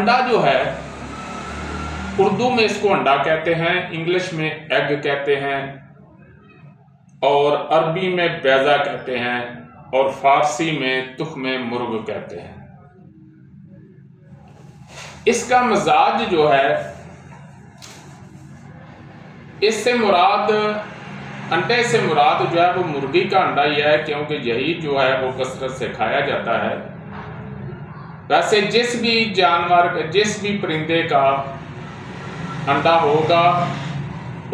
अंडा जो है, उर्दू में इसको अंडा कहते हैं, इंग्लिश में एग कहते हैं, और अरबी में बैजा कहते हैं, और फारसी में तुख्मे मुर्ग कहते हैं। इसका मिजाज जो है, इससे मुराद, अंडे से मुराद जो है वो मुर्गी का अंडा ही है, क्योंकि यही जो है वो कसरत से खाया जाता है। वैसे जिस भी जानवर, जिस भी परिंदे का अंडा होगा,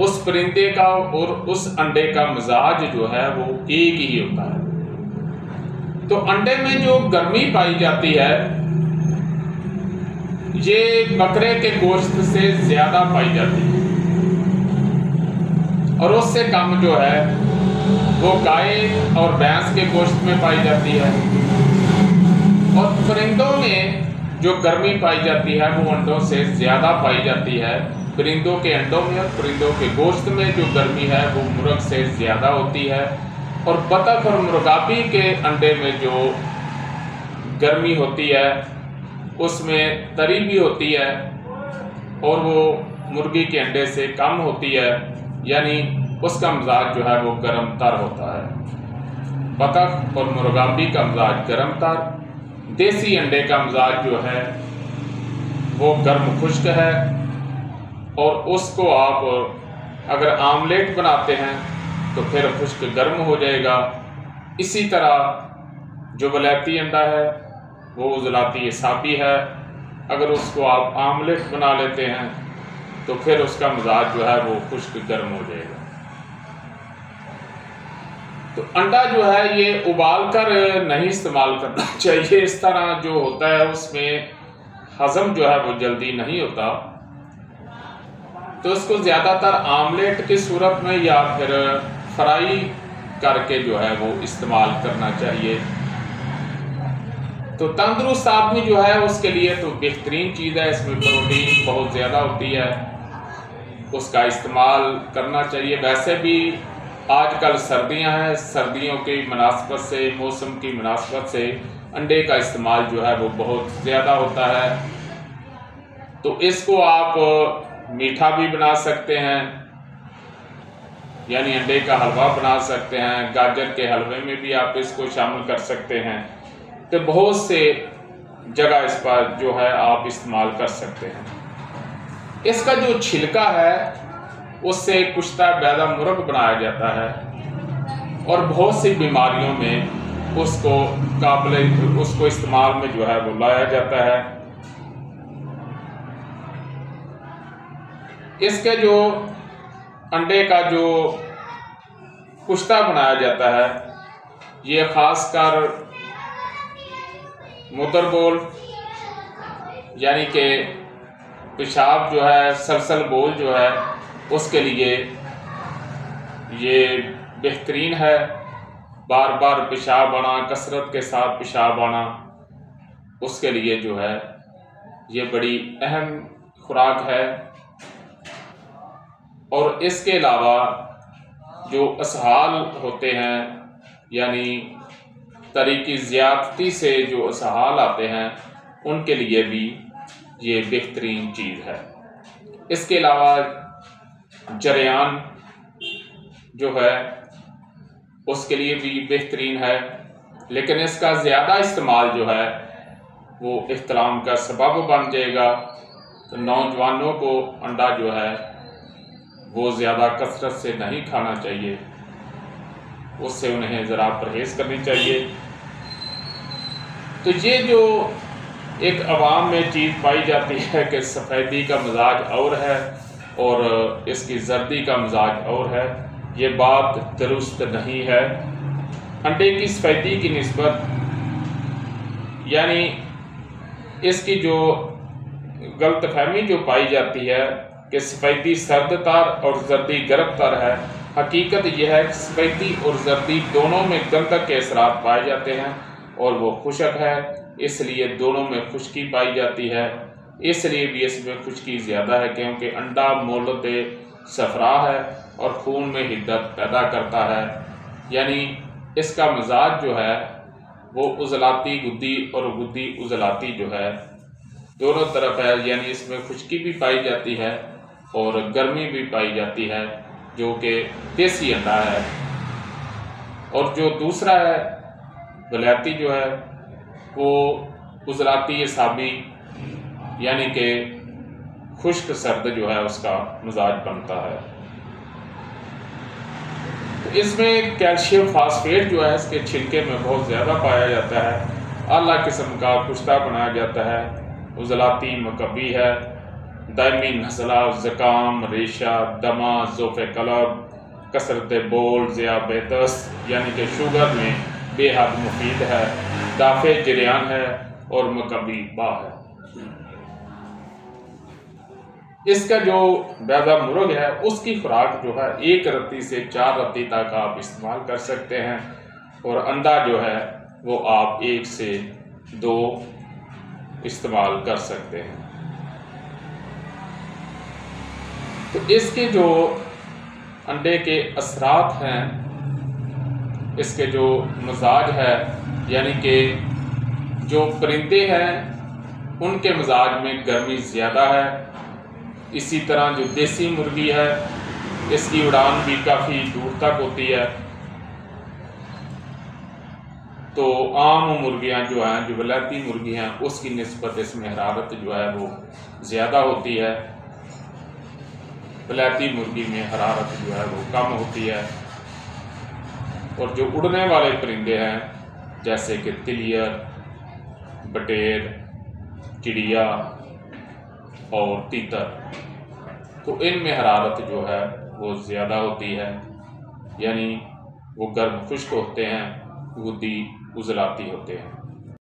उस परिंदे का और उस अंडे का मिजाज जो है वो एक ही होता है। तो अंडे में जो गर्मी पाई जाती है, ये बकरे के गोश्त से ज्यादा पाई जाती है, और उससे कम जो है वो गाय और भैंस के गोश्त में पाई जाती है। और परिंदों में जो गर्मी पाई जाती है वो अंडों से ज्यादा पाई जाती है। परिंदों के अंडों में और परिंदों के गोश्त में जो गर्मी है वो मुर्ग से ज्यादा होती है। और बतख और मुर्गाबी के अंडे में जो गर्मी होती है उसमें तरी भी होती है, और वो मुर्गी के अंडे से कम होती है, यानी उसका मिजाज जो है वो गर्म तर होता है। बतख और मुर्गाबी का मिजाज गर्म तर, देसी अंडे का मिजाज जो है वो गर्म खुश्क है, और उसको आप अगर आमलेट बनाते हैं तो फिर खुश्क गर्म हो जाएगा। इसी तरह जो वलैती अंडा है वो उजलाती हिसाबी है, अगर उसको आप आमलेट बना लेते हैं तो फिर उसका मिजाज जो है वो खुश्क गर्म हो जाएगा। तो अंडा जो है ये उबाल कर नहीं इस्तेमाल करना चाहिए। इस तरह जो होता है उसमें हजम जो है वो जल्दी नहीं होता, तो इसको ज़्यादातर आमलेट की सूरत में या फिर फ्राई करके जो है वो इस्तेमाल करना चाहिए। तो तंदुरुस्त आदमी जो है उसके लिए तो बेहतरीन चीज़ है, इसमें प्रोटीन बहुत ज़्यादा होती है, उसका इस्तेमाल करना चाहिए। वैसे भी आजकल सर्दियां हैं, सर्दियों की मुनासबत से, मौसम की मुनासबत से अंडे का इस्तेमाल जो है वो बहुत ज़्यादा होता है। तो इसको आप मीठा भी बना सकते हैं, यानी अंडे का हलवा बना सकते हैं, गाजर के हलवे में भी आप इसको शामिल कर सकते हैं। तो बहुत से जगह इस पर जो है आप इस्तेमाल कर सकते हैं। इसका जो छिलका है उससे कुश्ता बैदा मुर्ग बनाया जाता है, और बहुत सी बीमारियों में उसको इस्तेमाल में जो है वो लाया जाता है। इसके जो अंडे का जो कुश्ता बनाया जाता है ये खासकर मूत्रबोल यानी कि पेशाब जो है, सलसल बोल जो है, उसके लिए ये बेहतरीन है। बार बार पेशाब आना, कसरत के साथ पेशाब आना, उसके लिए जो है ये बड़ी अहम खुराक है। और इसके अलावा जो असहाल होते हैं, यानी तरीकी ज़्यादती से जो असहाल आते हैं, उनके लिए भी ये बेहतरीन चीज़ है। इसके अलावा जरियान जो है उसके लिए भी बेहतरीन है, लेकिन इसका ज़्यादा इस्तेमाल जो है वो इख्तिलाम का सबब बन जाएगा। तो नौजवानों को अंडा जो है वो ज़्यादा कसरत से नहीं खाना चाहिए, उससे उन्हें ज़रा परहेज़ करनी चाहिए। तो ये जो एक अवाम में चीज़ पाई जाती है कि सफ़ेदी का मिजाज और है और इसकी जर्दी का मिजाज और है, ये बात दुरुस्त नहीं है। अंडे की सफ़ेदी की निस्बत, यानी इसकी जो गलतफहमी जो पाई जाती है कि सफ़ेदी सर्द तर और जर्दी गर्म तर है, हकीकत यह है कि सफ़ेदी और जर्दी दोनों में गंधक के असरात पाए जाते हैं और वो खुशक है, इसलिए दोनों में खुश्की पाई जाती है। इसलिए भी इसमें खुश्की ज़्यादा है क्योंकि अंडा मोलत सफरा है और खून में हिद्दत पैदा करता है, यानी इसका मिजाज जो है वो उजलाती गुद्दी और गुद्दी उजलाती जो है दोनों तरफ है, यानी इसमें खुश्की भी पाई जाती है और गर्मी भी पाई जाती है, जो कि देसी अंडा है। और जो दूसरा है वलैती जो है वो उजलाती हिसाबी, यानी कि खुश्क सर्द जो है उसका मिजाज बनता है। तो इसमें कैल्शियम फास्फेट जो है इसके छिलके में बहुत ज़्यादा पाया जाता है। आला किस्म का कुश्ता बनाया जाता है। उजलाती मकबी है, दायमी नज़ला, ज़ुकाम, रेशा, दमा, ज़ोफ़े कलब, कसरत बोल, ज़ियाबेतस यानी कि शुगर में बेहद मुफीद है, दाफ़े जरियान है और मकबी बा है। इसका जो बैदा मुर्ग है उसकी खुराक जो है 1 रत्ती से 4 रत्ती तक आप इस्तेमाल कर सकते हैं, और अंडा जो है वो आप 1 से 2 इस्तेमाल कर सकते हैं। तो इसके जो अंडे के असरात हैं, इसके जो मिजाज है, यानी कि जो परिंदे हैं उनके मिजाज में गर्मी ज़्यादा है। इसी तरह जो देसी मुर्गी है इसकी उड़ान भी काफ़ी दूर तक होती है। तो आम मुर्गियां जो हैं, जो वलैती मुर्गी हैं, उसकी निस्बत इसमें हरारत जो है वो ज़्यादा होती है। वलैती मुर्गी में हरारत जो है वो कम होती है। और जो उड़ने वाले परिंदे हैं जैसे कि तिलियर, बटेर, चिड़िया और तीतर, तो इनमें हरारत जो है वो ज़्यादा होती है, यानी वो गर्म खुश्क होते हैं, गुद्दी उजलाती होते हैं।